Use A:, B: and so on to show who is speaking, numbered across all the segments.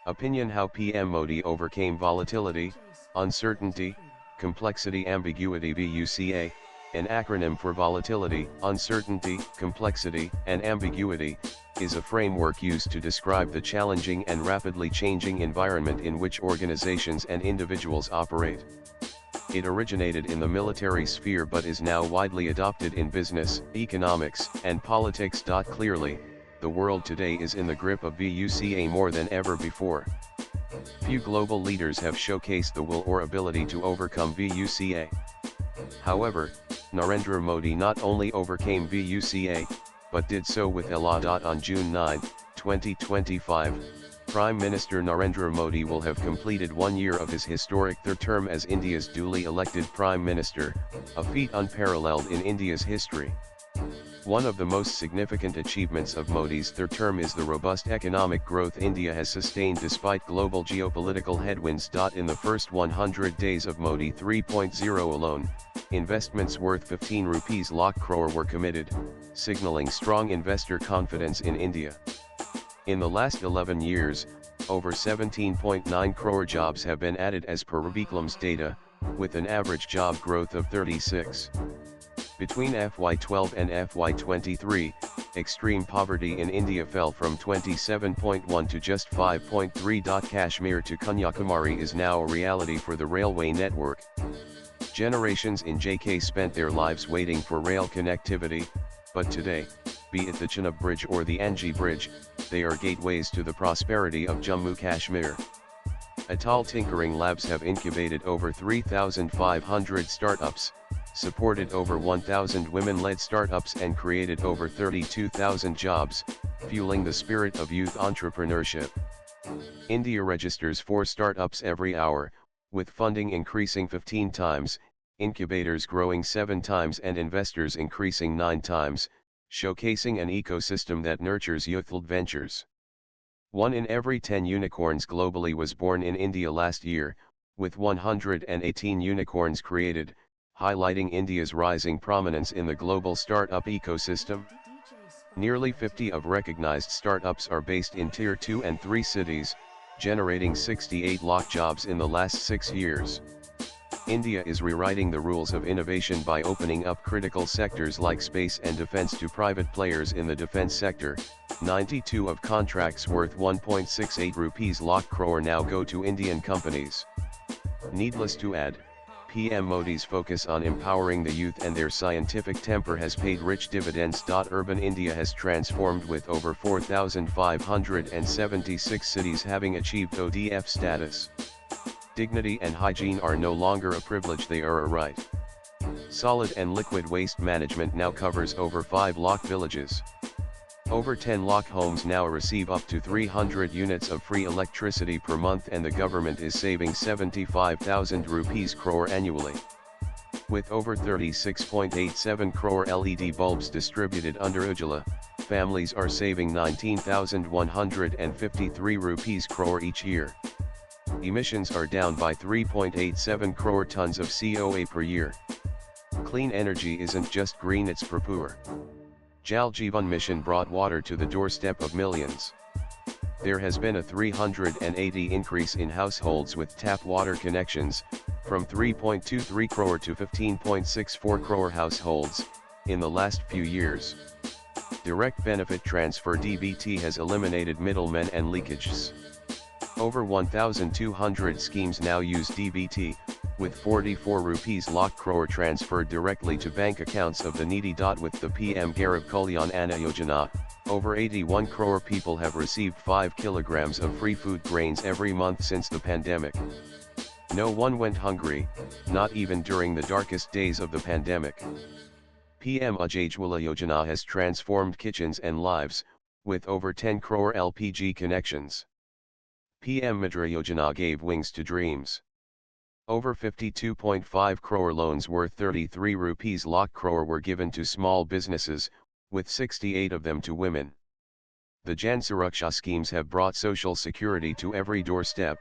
A: Opinion: how PM Modi overcame volatility, uncertainty, complexity. Ambiguity VUCA, an acronym for volatility, uncertainty, complexity, and ambiguity, is a framework used to describe the challenging and rapidly changing environment in which organizations and individuals operate. It originated in the military sphere but is now widely adopted in business, economics, and politics. Clearly, the world today is in the grip of VUCA more than ever before. Few global leaders have showcased the will or ability to overcome VUCA. However, Narendra Modi not only overcame VUCA, but did so with ella. On June 9, 2025, Prime Minister Narendra Modi will have completed 1 year of his historic third term as India's duly elected Prime Minister, a feat unparalleled in India's history. One of the most significant achievements of Modi's third term is the robust economic growth India has sustained despite global geopolitical headwinds. In the first 100 days of Modi 3.0 alone, investments worth 15 rupees lakh crore were committed, signaling strong investor confidence in India. In the last 11 years, over 17.9 crore jobs have been added as per Overcame's data, with an average job growth of 36. Between FY12 and FY23, extreme poverty in India fell from 27.1 to just 5.3. Kashmir to Kanyakumari is now a reality for the railway network. Generations in JK spent their lives waiting for rail connectivity, but today, be it the Chenab Bridge or the Anji Bridge, they are gateways to the prosperity of Jammu Kashmir. Atal Tinkering Labs have incubated over 3,500 startups, supported over 1,000 women-led startups and created over 32,000 jobs, fueling the spirit of youth entrepreneurship. India registers 4 startups every hour, with funding increasing 15 times, incubators growing 7 times and investors increasing 9 times, showcasing an ecosystem that nurtures youthful ventures. 1 in every 10 unicorns globally was born in India last year, with 118 unicorns created, highlighting India's rising prominence in the global startup ecosystem. Nearly 50 of recognized startups are based in Tier 2 and 3 cities, generating 68 lakh jobs in the last 6 years. India is rewriting the rules of innovation by opening up critical sectors like space and defense to private players in the defense sector. 92 of contracts worth 1.68 rupees lakh crore now go to Indian companies. Needless to add, PM Modi's focus on empowering the youth and their scientific temper has paid rich dividends. Urban India has transformed with over 4,576 cities having achieved ODF status. Dignity and hygiene are no longer a privilege, they are a right. Solid and liquid waste management now covers over 5 lakh villages. Over 10 lakh homes now receive up to 300 units of free electricity per month, and the government is saving 75,000 rupees crore annually. With over 36.87 crore LED bulbs distributed under Ujjwala, families are saving 19,153 rupees crore each year. Emissions are down by 3.87 crore tons of COA per year. Clean energy isn't just green, it's pure. Jal Jeevan Mission brought water to the doorstep of millions. There has been a 380 increase in households with tap water connections, from 3.23 crore to 15.64 crore households, in the last few years. Direct benefit transfer (DBT) has eliminated middlemen and leakages. Over 1,200 schemes now use DBT, with 44 rupees lakh crore transferred directly to bank accounts of the needy. With the PM Garib Kalyan Anna Yojana, over 81 crore people have received 5 kilograms of free food grains every month since the pandemic. No one went hungry, not even during the darkest days of the pandemic. PM Ujjwala Yojana has transformed kitchens and lives, with over 10 crore LPG connections. PM Mudra Yojana gave wings to dreams. Over 52.5 crore loans worth 33 rupees lakh crore were given to small businesses, with 68 of them to women. The Jan Suraksha schemes have brought social security to every doorstep.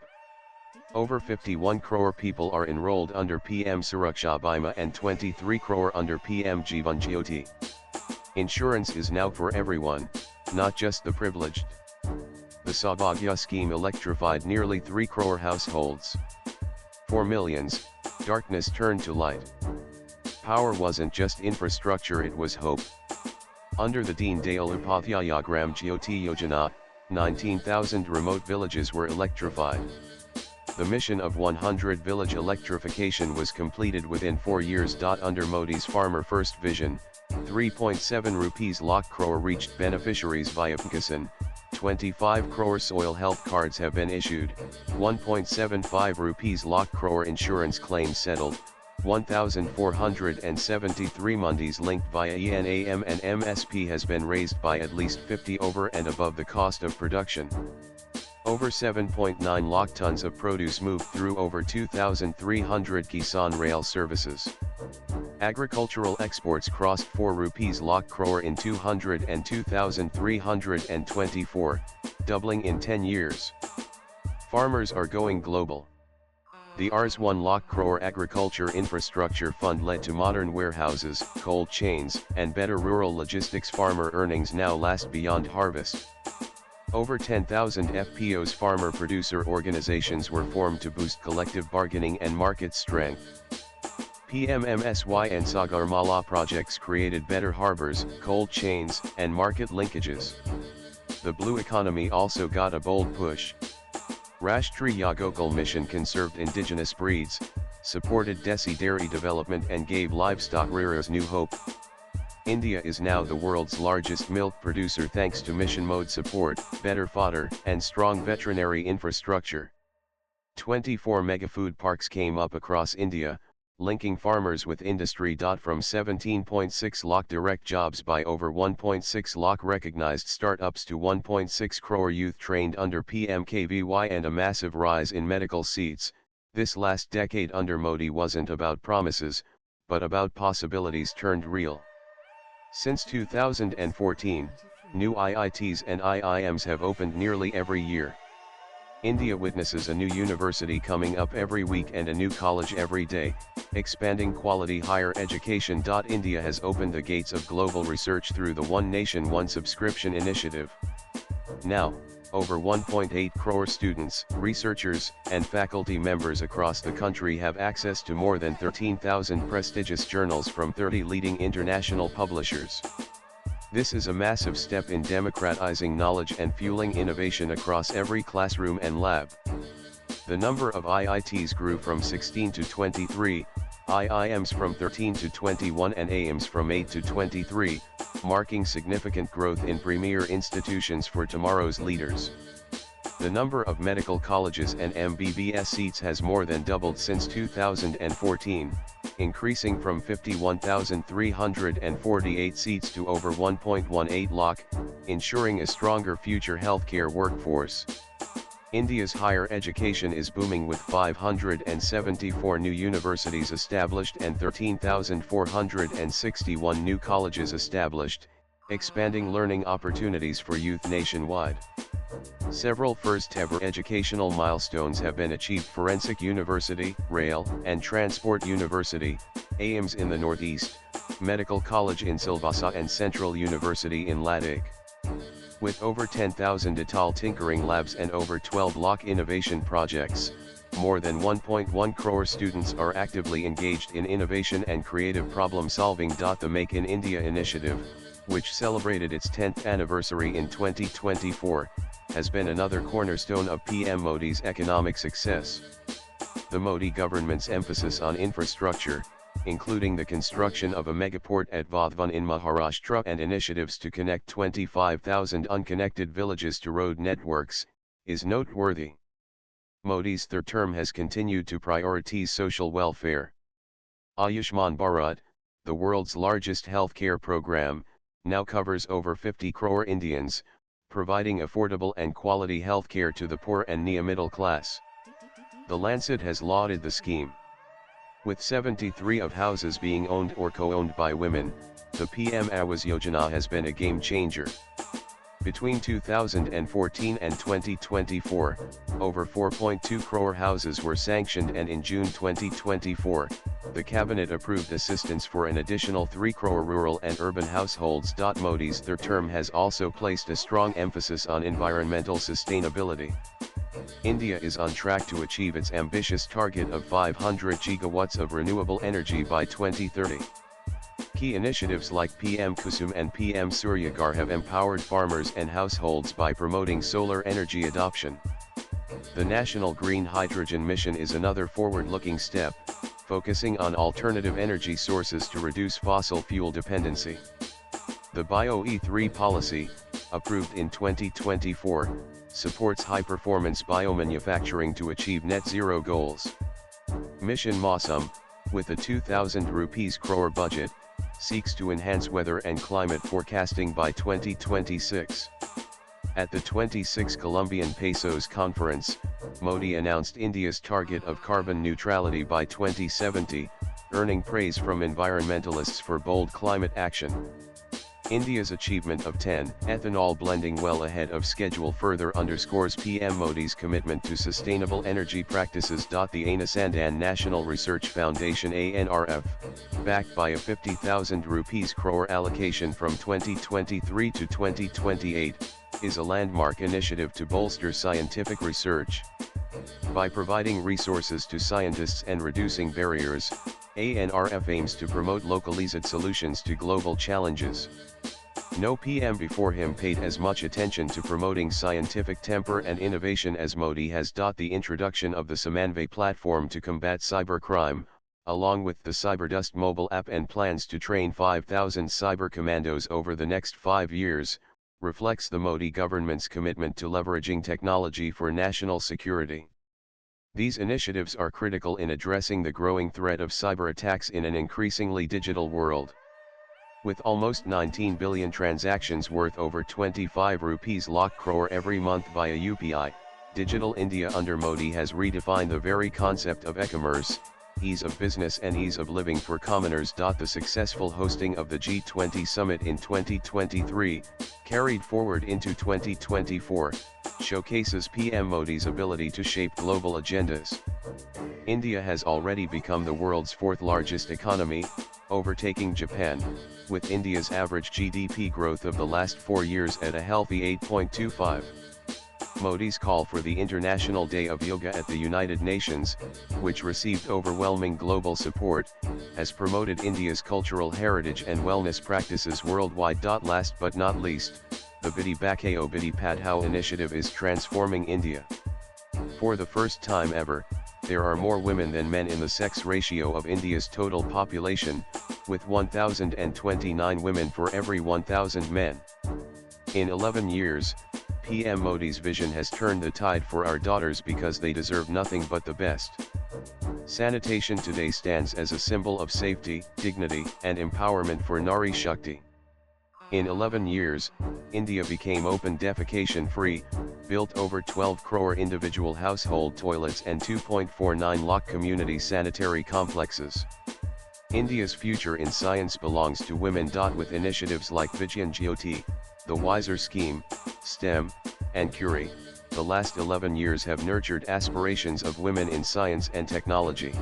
A: Over 51 crore people are enrolled under PM Suraksha Bima and 23 crore under PM Jeevan Jyoti. Insurance is now for everyone, not just the privileged. The Saubhagya scheme electrified nearly 3 crore households. For millions, darkness turned to light. Power wasn't just infrastructure, it was hope. Under the Deen Dayal Upadhyaya Gram Jyoti Yojana, 19,000 remote villages were electrified. The mission of 100 village electrification was completed within 4 years. Under Modi's Farmer First Vision, 3.7 rupees lakh crore reached beneficiaries via PMKisan, 25 crore soil health cards have been issued, 1.75 rupees lakh crore insurance claims settled, 1,473 mandis linked via ENAM and MSP has been raised by at least 50 over and above the cost of production. Over 7.9 lakh tons of produce moved through over 2,300 Kisan rail services. Agricultural exports crossed 4 rupees lakh crore in 202,324, doubling in 10 years. Farmers are going global. The Rs 1 lakh crore Agriculture Infrastructure Fund led to modern warehouses, cold chains, and better rural logistics. Farmer earnings now last beyond harvest. Over 10,000 FPOs, farmer-producer organizations, were formed to boost collective bargaining and market strength. PMMSY and Sagarmala projects created better harbors, cold chains, and market linkages. The blue economy also got a bold push. Rashtriya Gokul Mission conserved indigenous breeds, supported Desi dairy development and gave livestock rearers new hope. India is now the world's largest milk producer thanks to mission mode support, better fodder, and strong veterinary infrastructure. 24 mega-food parks came up across India, linking farmers with industry. From 17.6 lakh direct jobs by over 1.6 lakh recognized startups to 1.6 crore youth trained under PMKVY and a massive rise in medical seats, this last decade under Modi wasn't about promises, but about possibilities turned real. Since 2014, new IITs and IIMs have opened nearly every year. India witnesses a new university coming up every week and a new college every day, expanding quality higher education. India has opened the gates of global research through the One Nation One Subscription initiative. Now, over 1.8 crore students, researchers, and faculty members across the country have access to more than 13,000 prestigious journals from 30 leading international publishers. This is a massive step in democratizing knowledge and fueling innovation across every classroom and lab. The number of IITs grew from 16 to 23, IIMs from 13 to 21 and AIMs from 8 to 23, marking significant growth in premier institutions for tomorrow's leaders. The number of medical colleges and MBBS seats has more than doubled since 2014, increasing from 51,348 seats to over 1.18 lakh, ensuring a stronger future healthcare workforce. India's higher education is booming with 574 new universities established and 13,461 new colleges established, expanding learning opportunities for youth nationwide. Several first-ever educational milestones have been achieved: Forensic University, Rail and Transport University, AIMS in the Northeast, Medical College in Silvassa and Central University in Ladakh. With over 10,000 Atal tinkering labs and over 12 lakh innovation projects, more than 1.1 crore students are actively engaged in innovation and creative problem solving. The Make in India initiative, which celebrated its 10th anniversary in 2024, has been another cornerstone of PM Modi's economic success. The Modi government's emphasis on infrastructure, including the construction of a megaport at Vadhavan in Maharashtra and initiatives to connect 25,000 unconnected villages to road networks, is noteworthy. Modi's third term has continued to prioritize social welfare. Ayushman Bharat, the world's largest healthcare program, now covers over 50 crore Indians, providing affordable and quality healthcare to the poor and near middle class. The Lancet has lauded the scheme. With 73% of houses being owned or co-owned by women, the PM Awas Yojana has been a game changer. Between 2014 and 2024, over 4.2 crore houses were sanctioned, and in June 2024, The cabinet approved assistance for an additional 3 crore rural and urban households. Modi's third term has also placed a strong emphasis on environmental sustainability. India is on track to achieve its ambitious target of 500 gigawatts of renewable energy by 2030. Key initiatives like PM Kusum and PM Suryaghar have empowered farmers and households by promoting solar energy adoption. The National Green Hydrogen Mission is another forward-looking step, focusing on alternative energy sources to reduce fossil fuel dependency. The Bio-E3 policy, approved in 2024, supports high-performance biomanufacturing to achieve net zero goals. Mission Mausam, with a 2,000 rupees crore budget, seeks to enhance weather and climate forecasting by 2026. At the 26 Colombian Pesos Conference, Modi announced India's target of carbon neutrality by 2070, earning praise from environmentalists for bold climate action. India's achievement of 10 ethanol blending well ahead of schedule further underscores PM Modi's commitment to sustainable energy practices. The Anusandan National Research Foundation (ANRF), backed by a 50,000 rupees crore allocation from 2023 to 2028, is a landmark initiative to bolster scientific research. By providing resources to scientists and reducing barriers, ANRF aims to promote localized solutions to global challenges. No PM before him paid as much attention to promoting scientific temper and innovation as Modi has. The introduction of the Samanvay platform to combat cybercrime, along with the Cyberdust mobile app and plans to train 5,000 cyber commandos over the next 5 years, reflects the Modi government's commitment to leveraging technology for national security. These initiatives are critical in addressing the growing threat of cyber attacks in an increasingly digital world. With almost 19 billion transactions worth over 25 rupees lakh crore every month via UPI, Digital India under Modi has redefined the very concept of e-commerce, ease of business and ease of living for commoners. The successful hosting of the G20 summit in 2023, carried forward into 2024, showcases PM Modi's ability to shape global agendas. India has already become the world's fourth largest economy, overtaking Japan, with India's average GDP growth of the last 4 years at a healthy 8.25. Modi's call for the International Day of Yoga at the United Nations, which received overwhelming global support, has promoted India's cultural heritage and wellness practices worldwide. Last but not least, the Beti Bachao Beti Padhao initiative is transforming India. For the first time ever, there are more women than men in the sex ratio of India's total population, with 1,029 women for every 1,000 men. In 11 years, PM Modi's vision has turned the tide for our daughters because they deserve nothing but the best. Sanitation today stands as a symbol of safety, dignity, and empowerment for Nari Shakti. In 11 years, India became open defecation free, built over 12 crore individual household toilets and 2.49 lakh community sanitary complexes. India's future in science belongs to women. With initiatives like Vigyan Jyoti, the WISER scheme, STEM, and Curie, the last 11 years have nurtured aspirations of women in science and technology.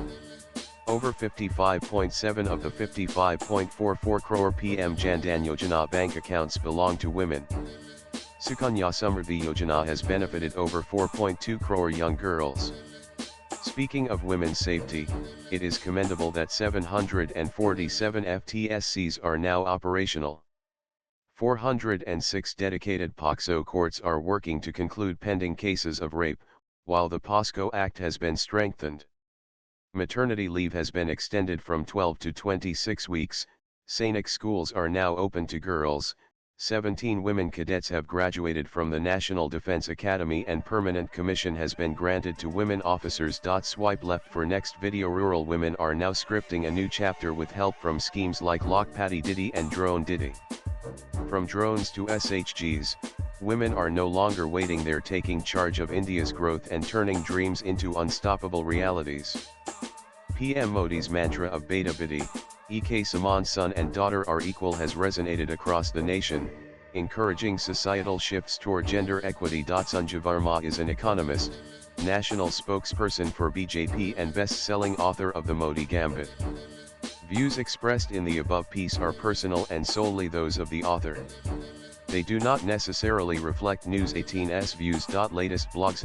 A: Over 55.7 of the 55.44 crore PM Jan Dhan Yojana bank accounts belong to women. Sukanya Samriddhi Yojana has benefited over 4.2 crore young girls. Speaking of women's safety, it is commendable that 747 FTSCs are now operational. 406 dedicated POCSO courts are working to conclude pending cases of rape, while the POSCO Act has been strengthened. Maternity leave has been extended from 12 to 26 weeks, Sainik schools are now open to girls, 17 women cadets have graduated from the National Defense Academy and permanent commission has been granted to women officers. Swipe left for next video. Rural women are now scripting a new chapter with help from schemes like Lakpati Didi and Drone Didi. From drones to SHGs, women are no longer waiting, they're taking charge of India's growth and turning dreams into unstoppable realities. PM Modi's mantra of Beta Biti, Ek Saman son and daughter are equal has resonated across the nation, encouraging societal shifts toward gender equity. Sanjay Verma is an economist, national spokesperson for BJP and best-selling author of The Modi Gambit. Views expressed in the above piece are personal and solely those of the author. They do not necessarily reflect News 18's views. Latest blogs.